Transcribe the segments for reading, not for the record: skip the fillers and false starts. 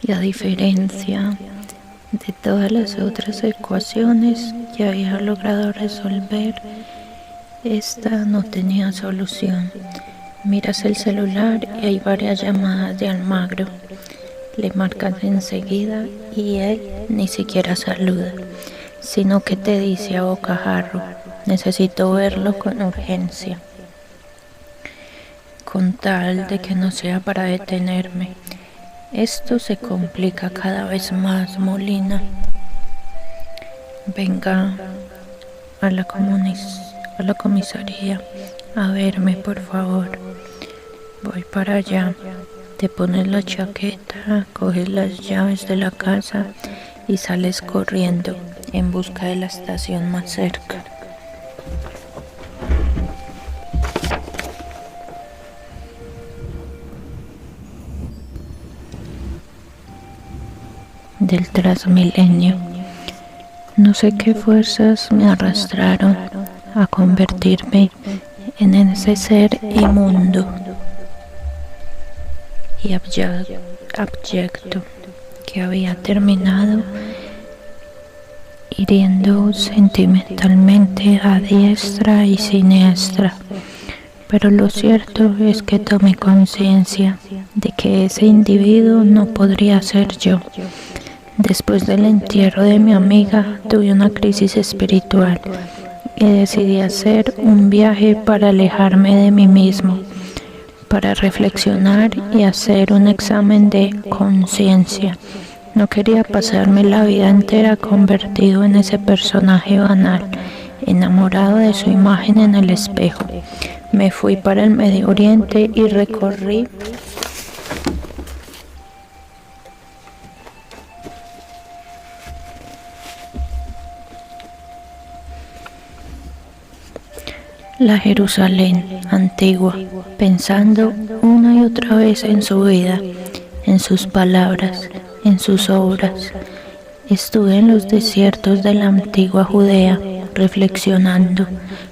y a diferencia de todas las otras ecuaciones que había logrado resolver, esta no tenía solución. Miras el celular y hay varias llamadas de Almagro. Le marcas enseguida y él ni siquiera saluda, sino que te dice a bocajarro: necesito verlo con urgencia. Con tal de que no sea para detenerme. Esto se complica cada vez más, Molina. Venga a la comisaría a verme, por favor. Voy para allá. Te pones la chaqueta, coges las llaves de la casa y sales corriendo en busca de la estación más cerca. Del Transmilenio. No sé qué fuerzas me arrastraron a convertirme en ese ser inmundo y abyecto que había terminado hiriendo sentimentalmente a diestra y siniestra. Pero lo cierto es que tomé conciencia de que ese individuo no podría ser yo. Después del entierro de mi amiga, tuve una crisis espiritual y decidí hacer un viaje para alejarme de mí mismo, para reflexionar y hacer un examen de conciencia. No quería pasarme la vida entera convertido en ese personaje banal, enamorado de su imagen en el espejo. Me fui para el Medio Oriente y recorrí la Jerusalén antigua, pensando una y otra vez en su vida, en sus palabras, en sus obras. Estuve en los desiertos de la antigua Judea, reflexionando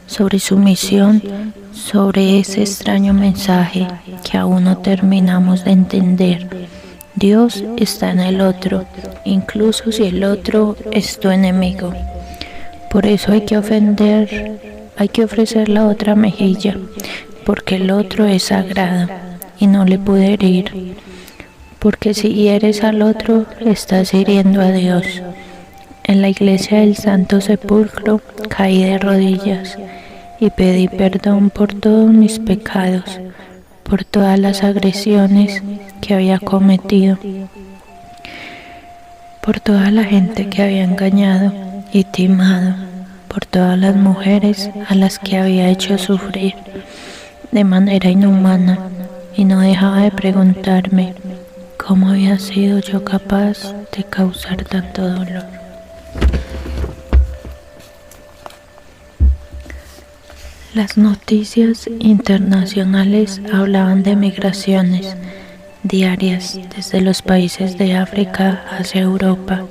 sobre su misión, sobre ese extraño mensaje que aún no terminamos de entender. Dios está en el otro, incluso si el otro es tu enemigo. Por eso hay que ofrecer la otra mejilla, porque el otro es sagrado y no le puede herir. Porque si hieres al otro, estás hiriendo a Dios. En la iglesia del Santo Sepulcro caí de rodillas y pedí perdón por todos mis pecados, por todas las agresiones que había cometido, por toda la gente que había engañado y timado, por todas las mujeres a las que había hecho sufrir de manera inhumana, y no dejaba de preguntarme cómo había sido yo capaz de causar tanto dolor. Las noticias internacionales hablaban de migraciones diarias desde los países de África hacia Europa,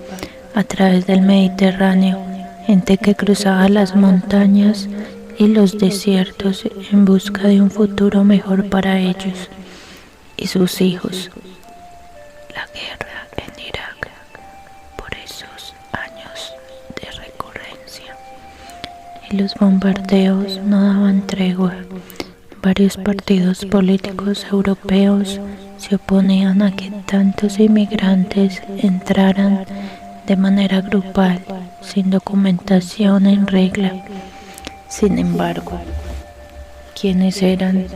a través del Mediterráneo, gente que cruzaba las montañas y los desiertos en busca de un futuro mejor para ellos y sus hijos. La guerra en Irak, por esos años de recurrencia, y los bombardeos no daban tregua. Varios partidos políticos europeos se oponían a que tantos inmigrantes entraran de manera grupal, sin documentación en regla. Sin embargo, quienes eran,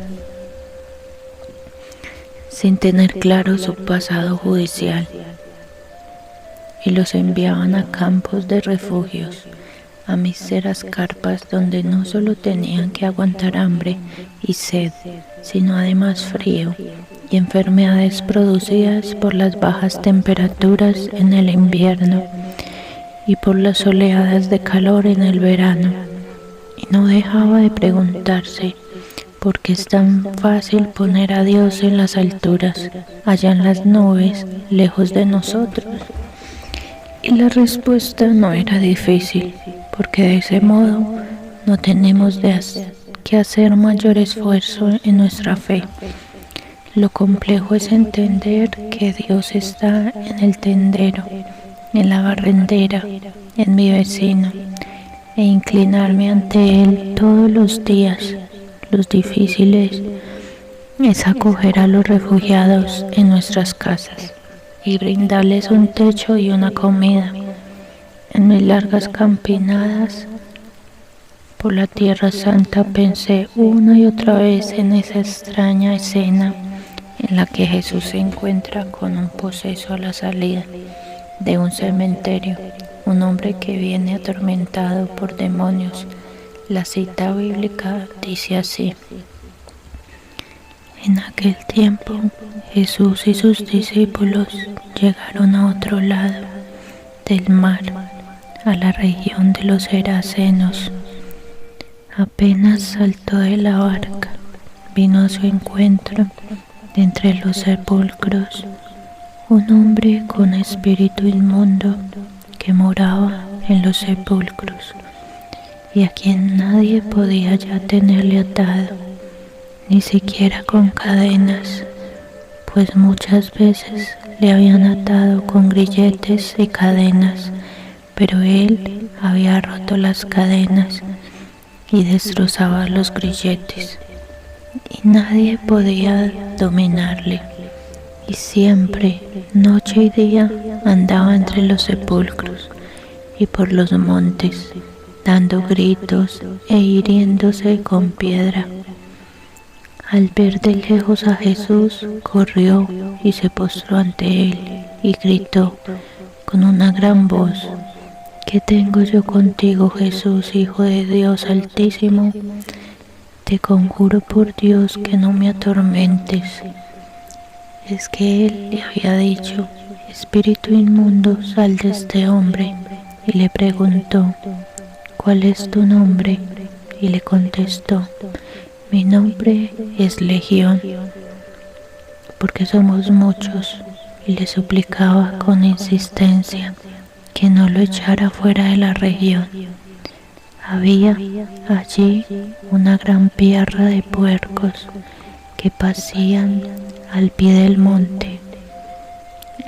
sin tener claro su pasado judicial, y los enviaban a campos de refugios, a míseras carpas donde no solo tenían que aguantar hambre y sed, sino además frío y enfermedades producidas por las bajas temperaturas en el invierno y por las oleadas de calor en el verano. Y no dejaba de preguntarse por qué es tan fácil poner a Dios en las alturas, allá en las nubes, lejos de nosotros. Y la respuesta no era difícil, porque de ese modo no tenemos que hacer mayor esfuerzo en nuestra fe. Lo complejo es entender que Dios está en el tendero, en la barrendera, en mi vecino, e inclinarme ante Él todos los días. Los difíciles es acoger a los refugiados en nuestras casas y brindarles un techo y una comida. En mis largas caminadas por la Tierra Santa pensé una y otra vez en esa extraña escena en la que Jesús se encuentra con un poseso a la salida de un cementerio, un hombre que viene atormentado por demonios. La cita bíblica dice así: en aquel tiempo Jesús y sus discípulos llegaron a otro lado del mar, a la región de los Gerasenos. Apenas saltó de la barca, vino a su encuentro de entre los sepulcros un hombre con espíritu inmundo que moraba en los sepulcros y a quien nadie podía ya tenerle atado, ni siquiera con cadenas, pues muchas veces le habían atado con grilletes y cadenas, pero él había roto las cadenas y destrozaba los grilletes, y nadie podía dominarle, y siempre, noche y día, andaba entre los sepulcros y por los montes, dando gritos e hiriéndose con piedra. Al ver de lejos a Jesús, corrió y se postró ante él y gritó con una gran voz: ¿qué tengo yo contigo, Jesús, Hijo de Dios Altísimo? Te conjuro por Dios que no me atormentes. Es que él le había dicho: espíritu inmundo, sal de este hombre. Y le preguntó: ¿cuál es tu nombre? Y le contestó: mi nombre es Legión, porque somos muchos. Y le suplicaba con insistencia que no lo echara fuera de la región. Había allí una gran piarra de puercos que pasían al pie del monte,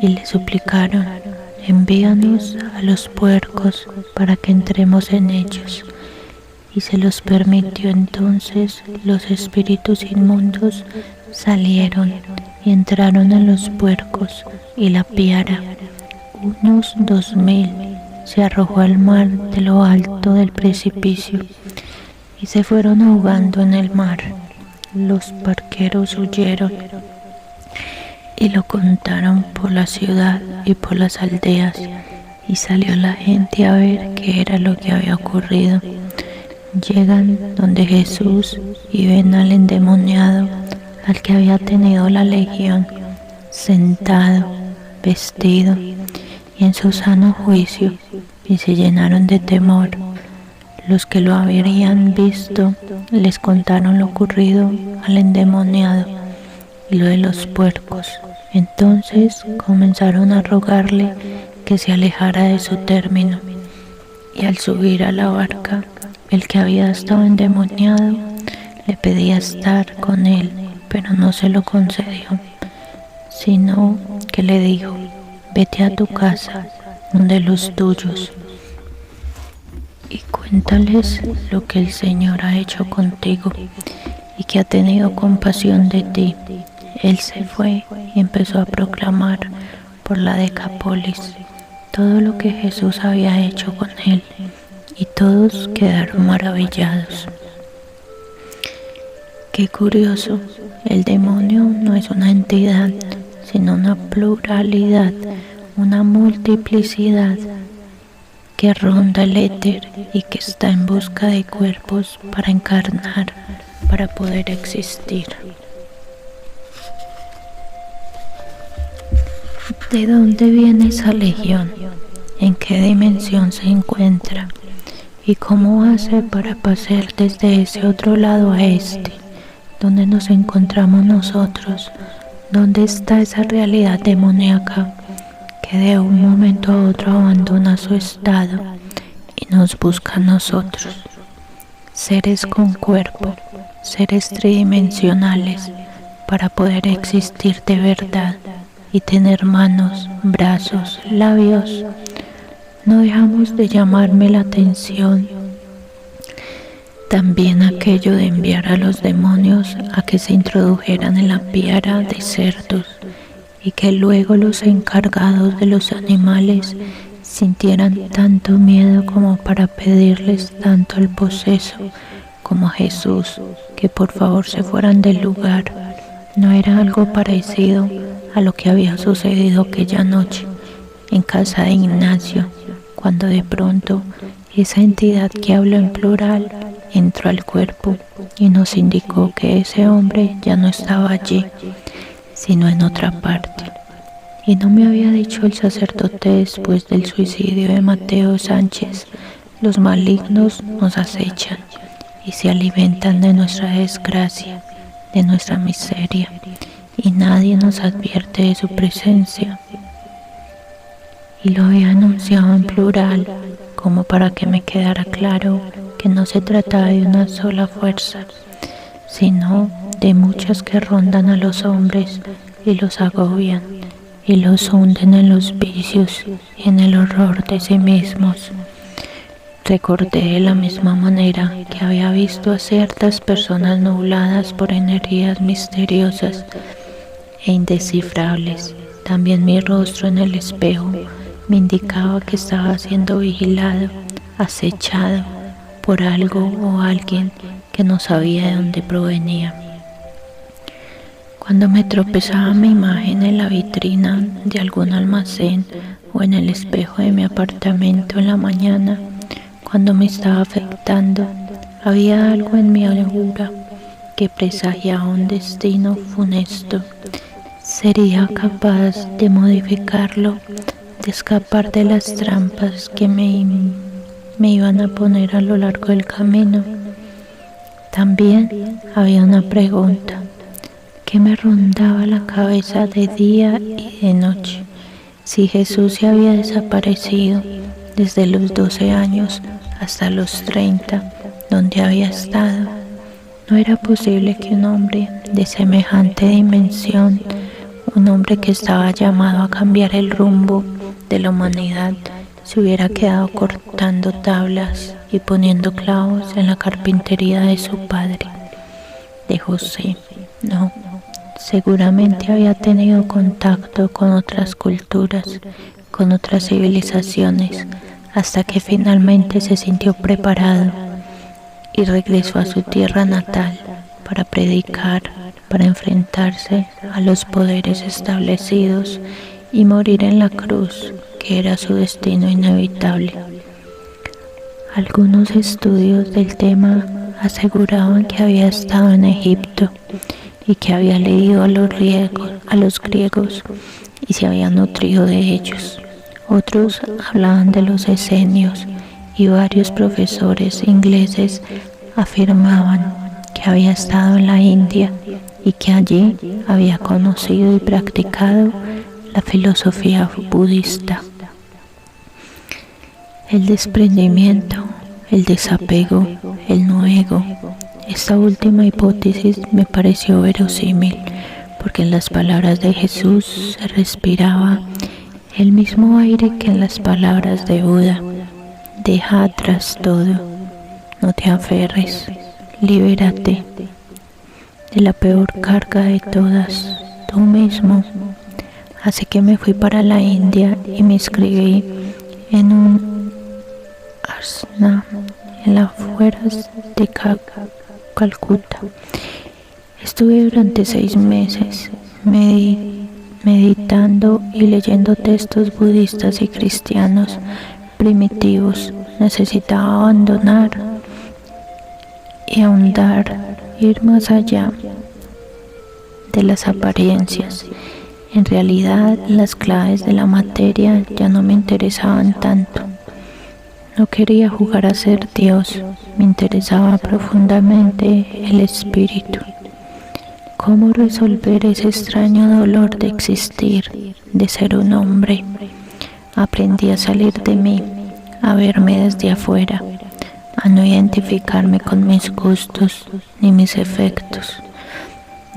y le suplicaron: envíanos a los puercos para que entremos en ellos. Y se los permitió. Entonces los espíritus inmundos salieron y entraron en los puercos, y la piara, unos 2000, se arrojó al mar de lo alto del precipicio y se fueron ahogando en el mar. Los barqueros huyeron y lo contaron por la ciudad y por las aldeas, y salió la gente a ver qué era lo que había ocurrido. Llegan donde Jesús y ven al endemoniado, al que había tenido la legión, sentado, vestido y en su sano juicio, y se llenaron de temor. Los que lo habrían visto les contaron lo ocurrido al endemoniado y lo de los puercos. Entonces comenzaron a rogarle que se alejara de su término, y al subir a la barca, el que había estado endemoniado le pedía estar con él, pero no se lo concedió, sino que le dijo: vete a tu casa, donde los tuyos, y cuéntales lo que el Señor ha hecho contigo y que ha tenido compasión de ti. Él se fue y empezó a proclamar por la Decápolis todo lo que Jesús había hecho con él, y todos quedaron maravillados. Qué curioso, el demonio no es una entidad, sino una pluralidad, una multiplicidad que ronda el éter y que está en busca de cuerpos para encarnar, para poder existir. ¿De dónde viene esa legión? ¿En qué dimensión se encuentra? ¿Y cómo hace para pasar desde ese otro lado a este, donde nos encontramos nosotros? ¿Dónde está esa realidad demoníaca que de un momento a otro abandona su estado y nos busca a nosotros? Seres con cuerpo, seres tridimensionales, para poder existir de verdad y tener manos, brazos, labios. No dejamos de llamarme la atención también aquello de enviar a los demonios a que se introdujeran en la piara de cerdos y que luego los encargados de los animales sintieran tanto miedo como para pedirles tanto al poseso como a Jesús que por favor se fueran del lugar. No era algo parecido a lo que había sucedido aquella noche en casa de Ignacio, cuando de pronto esa entidad que habló en plural entró al cuerpo y nos indicó que ese hombre ya no estaba allí, sino en otra parte. Y no me había dicho el sacerdote después del suicidio de Mateo Sánchez: los malignos nos acechan y se alimentan de nuestra desgracia, de nuestra miseria, y nadie nos advierte de su presencia. Y lo había anunciado en plural, como para que me quedara claro que no se trataba de una sola fuerza, sino de muchas que rondan a los hombres y los agobian y los hunden en los vicios y en el horror de sí mismos. Recordé de la misma manera que había visto a ciertas personas nubladas por energías misteriosas e indescifrables. También mi rostro en el espejo me indicaba que estaba siendo vigilado, acechado por algo o alguien que no sabía de dónde provenía. Cuando me tropezaba mi imagen en la vitrina de algún almacén o en el espejo de mi apartamento en la mañana, cuando me estaba afectando, había algo en mi augura que presagiaba un destino funesto. Sería capaz de modificarlo, de escapar de las trampas que me iban a poner a lo largo del camino. También había una pregunta que me rondaba la cabeza de día y de noche: si Jesús se había desaparecido desde los 12 años hasta los 30, donde había estado. No era posible que un hombre de semejante dimensión, un hombre que estaba llamado a cambiar el rumbo de la humanidad, se hubiera quedado cortando tablas y poniendo clavos en la carpintería de su padre, de José. No, seguramente había tenido contacto con otras culturas, con otras civilizaciones, hasta que finalmente se sintió preparado y regresó a su tierra natal para predicar, para enfrentarse a los poderes establecidos y morir en la cruz, que era su destino inevitable. Algunos estudios del tema aseguraban que había estado en Egipto y que había leído a los griegos y se había nutrido de ellos. Otros hablaban de los esenios y varios profesores ingleses afirmaban que había estado en la India y que allí había conocido y practicado la filosofía budista. El desprendimiento, el desapego, el no ego. Esta última hipótesis me pareció verosímil, porque en las palabras de Jesús se respiraba el mismo aire que en las palabras de Buda: deja atrás todo, no te aferres, libérate de la peor carga de todas, tú mismo. Así que me fui para la India y me inscribí en un ashrama en las afueras de Calcuta. Estuve durante 6 meses meditando y leyendo textos budistas y cristianos primitivos. Necesitaba abandonar y ahondar, ir más allá de las apariencias. En realidad, las claves de la materia ya no me interesaban tanto. No quería jugar a ser Dios, me interesaba profundamente el espíritu. ¿Cómo resolver ese extraño dolor de existir, de ser un hombre? Aprendí a salir de mí, a verme desde afuera, a no identificarme con mis gustos ni mis efectos.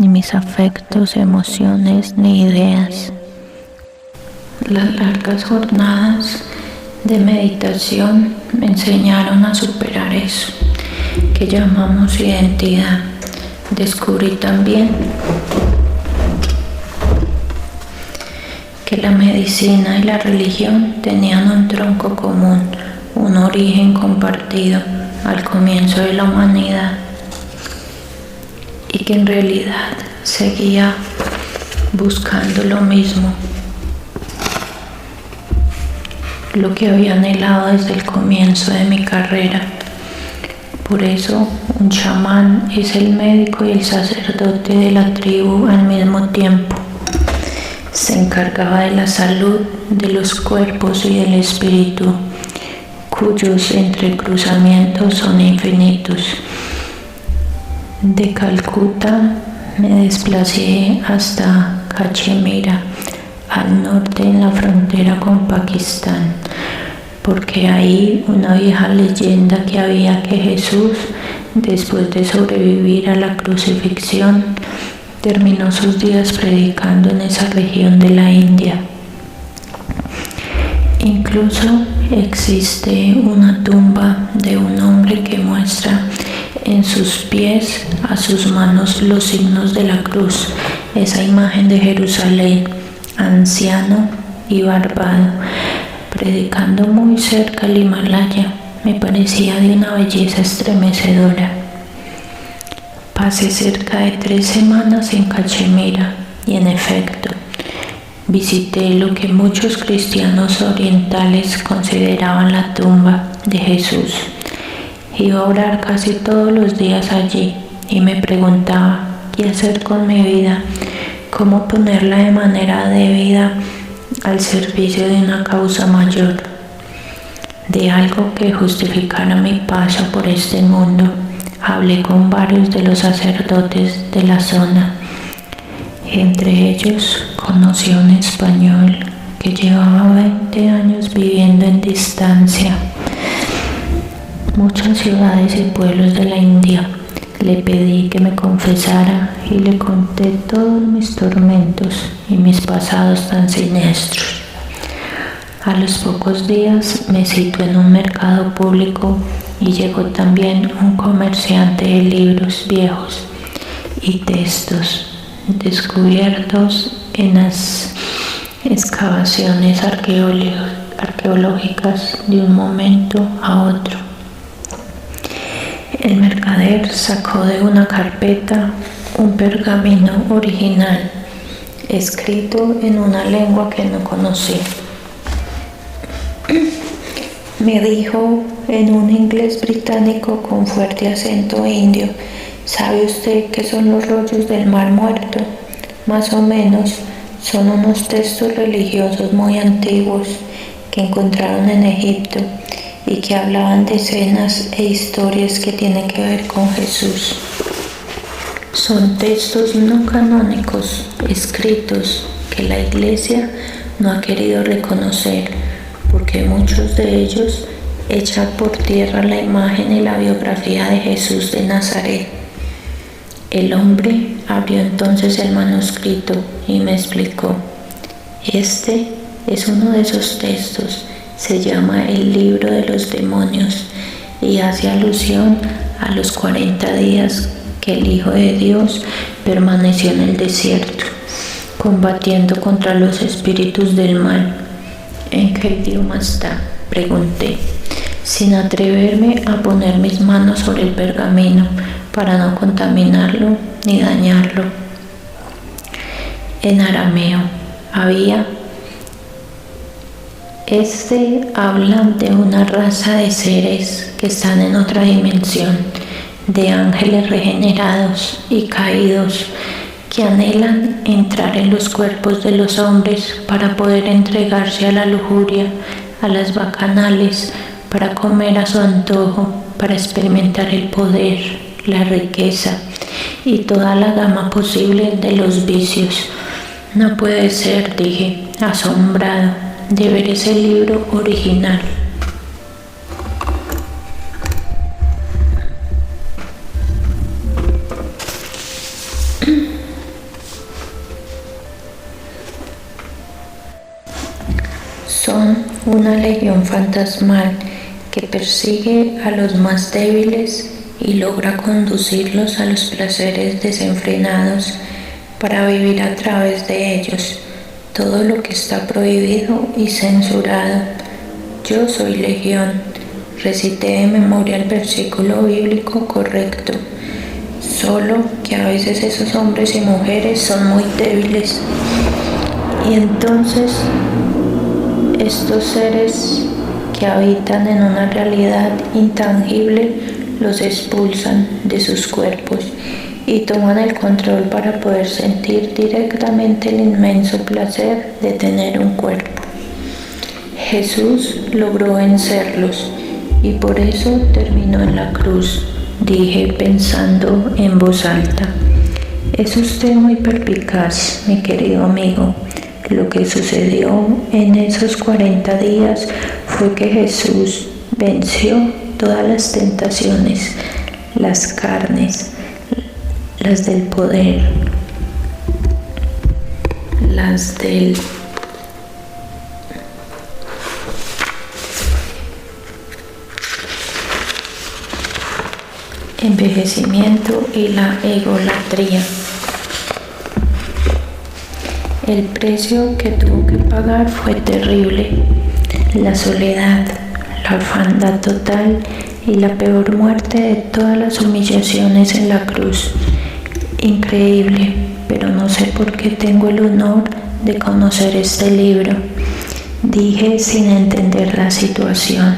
ni mis afectos, emociones, ni ideas. Las largas jornadas de meditación me enseñaron a superar eso que llamamos identidad. Descubrí también que la medicina y la religión tenían un tronco común, un origen compartido al comienzo de la humanidad, y que en realidad seguía buscando lo mismo, lo que había anhelado desde el comienzo de mi carrera. Por eso, un chamán es el médico y el sacerdote de la tribu al mismo tiempo. Se encargaba de la salud de los cuerpos y del espíritu, cuyos entrecruzamientos son infinitos. De Calcuta me desplacé hasta Cachemira, al norte en la frontera con Pakistán, porque ahí una vieja leyenda que había que Jesús, después de sobrevivir a la crucifixión, terminó sus días predicando en esa región de la India. Incluso existe una tumba de un hombre que muestra en sus pies, a sus manos, los signos de la cruz, esa imagen de Jerusalén, anciano y barbado, predicando muy cerca al Himalaya. Me parecía de una belleza estremecedora. Pasé cerca de 3 semanas en Cachemira y, en efecto, visité lo que muchos cristianos orientales consideraban la tumba de Jesús. Iba a orar casi todos los días allí y me preguntaba qué hacer con mi vida, cómo ponerla de manera debida al servicio de una causa mayor, de algo que justificara mi paso por este mundo. Hablé con varios de los sacerdotes de la zona. Entre ellos conocí a un español que llevaba 20 años viviendo en distancia. Muchas ciudades y pueblos de la India. Le pedí que me confesara y le conté todos mis tormentos y mis pasados tan siniestros. A los pocos días me situé en un mercado público y llegó también un comerciante de libros viejos y textos descubiertos en las excavaciones arqueológicas de un momento a otro. El mercader sacó de una carpeta un pergamino original, escrito en una lengua que no conocí. Me dijo en un inglés británico con fuerte acento indio: ¿sabe usted qué son los rollos del Mar Muerto? Más o menos, son unos textos religiosos muy antiguos que encontraron en Egipto y que hablaban de escenas e historias que tienen que ver con Jesús. Son textos no canónicos, escritos, que la Iglesia no ha querido reconocer, porque muchos de ellos echan por tierra la imagen y la biografía de Jesús de Nazaret. El hombre abrió entonces el manuscrito y me explicó: este es uno de esos textos, se llama el Libro de los Demonios y hace alusión a los 40 días que el Hijo de Dios permaneció en el desierto, combatiendo contra los espíritus del mal. ¿En qué idioma está?, pregunté, sin atreverme a poner mis manos sobre el pergamino para no contaminarlo ni dañarlo. En arameo. Este habla de una raza de seres que están en otra dimensión, de ángeles regenerados y caídos que anhelan entrar en los cuerpos de los hombres para poder entregarse a la lujuria, a las bacanales, para comer a su antojo, para experimentar el poder, la riqueza y toda la gama posible de los vicios. No puede ser, dije, asombrado de ver ese libro original. Son una legión fantasmal que persigue a los más débiles y logra conducirlos a los placeres desenfrenados para vivir a través de ellos todo lo que está prohibido y censurado. Yo soy legión. Recité de memoria el versículo bíblico correcto, solo que a veces esos hombres y mujeres son muy débiles. Y entonces estos seres que habitan en una realidad intangible los expulsan de sus cuerpos y toman el control para poder sentir directamente el inmenso placer de tener un cuerpo. Jesús logró vencerlos y por eso terminó en la cruz, dije pensando en voz alta. Es usted muy perspicaz, mi querido amigo. Lo que sucedió en esos 40 días fue que Jesús venció todas las tentaciones, las carnes, las del poder, las del envejecimiento y la egolatría. El precio que tuvo que pagar fue terrible: la soledad, la orfandad total y la peor muerte de todas las humillaciones en la cruz. Increíble, pero no sé por qué tengo el honor de conocer este libro, dije sin entender la situación.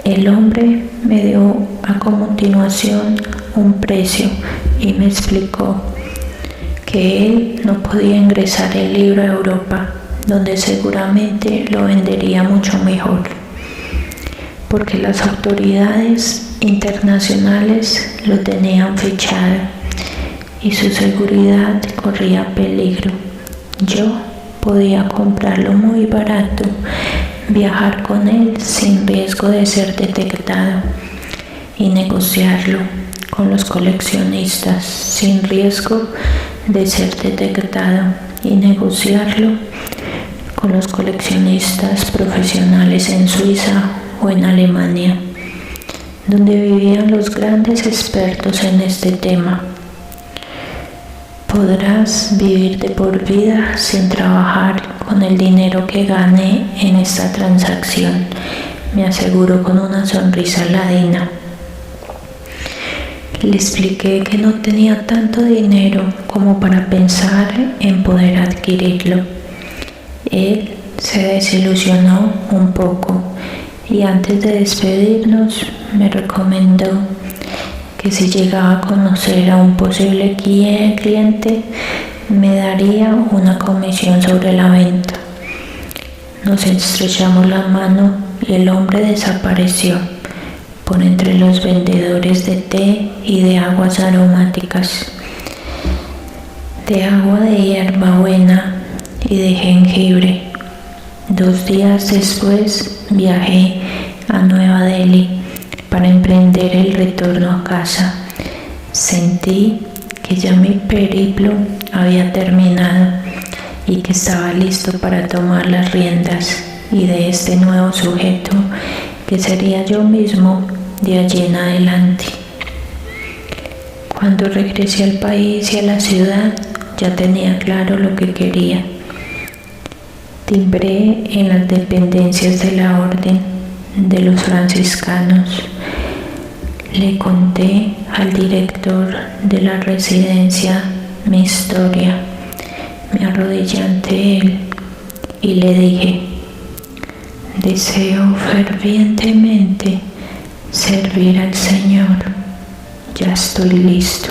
El hombre me dio a continuación un precio y me explicó que él no podía ingresar el libro a Europa, donde seguramente lo vendería mucho mejor, porque las autoridades internacionales lo tenían fichado y su seguridad corría peligro. Yo podía comprarlo muy barato, viajar con él sin riesgo de ser detectado y negociarlo con los coleccionistas sin riesgo de ser detectado y negociarlo con los coleccionistas profesionales en Suiza o en Alemania, donde vivían los grandes expertos en este tema. Podrás vivir de por vida sin trabajar con el dinero que gane en esta transacción, me aseguró con una sonrisa ladina. Le expliqué que no tenía tanto dinero como para pensar en poder adquirirlo. Él se desilusionó un poco y antes de despedirnos me recomendó que si llegaba a conocer a un posible cliente me daría una comisión sobre la venta. Nos estrechamos la mano y el hombre desapareció por entre los vendedores de té y de aguas aromáticas, de agua de hierbabuena y de jengibre. 2 días después viajé a Nueva Delhi para emprender el retorno a casa. Sentí que ya mi periplo había terminado y que estaba listo para tomar las riendas y de este nuevo sujeto que sería yo mismo de allí en adelante. Cuando regresé al país y a la ciudad ya tenía claro lo que quería. Timbré en las dependencias de la orden de los franciscanos. Le conté al director de la residencia mi historia. Me arrodillé ante él y le dije: deseo fervientemente servir al Señor. Ya estoy listo.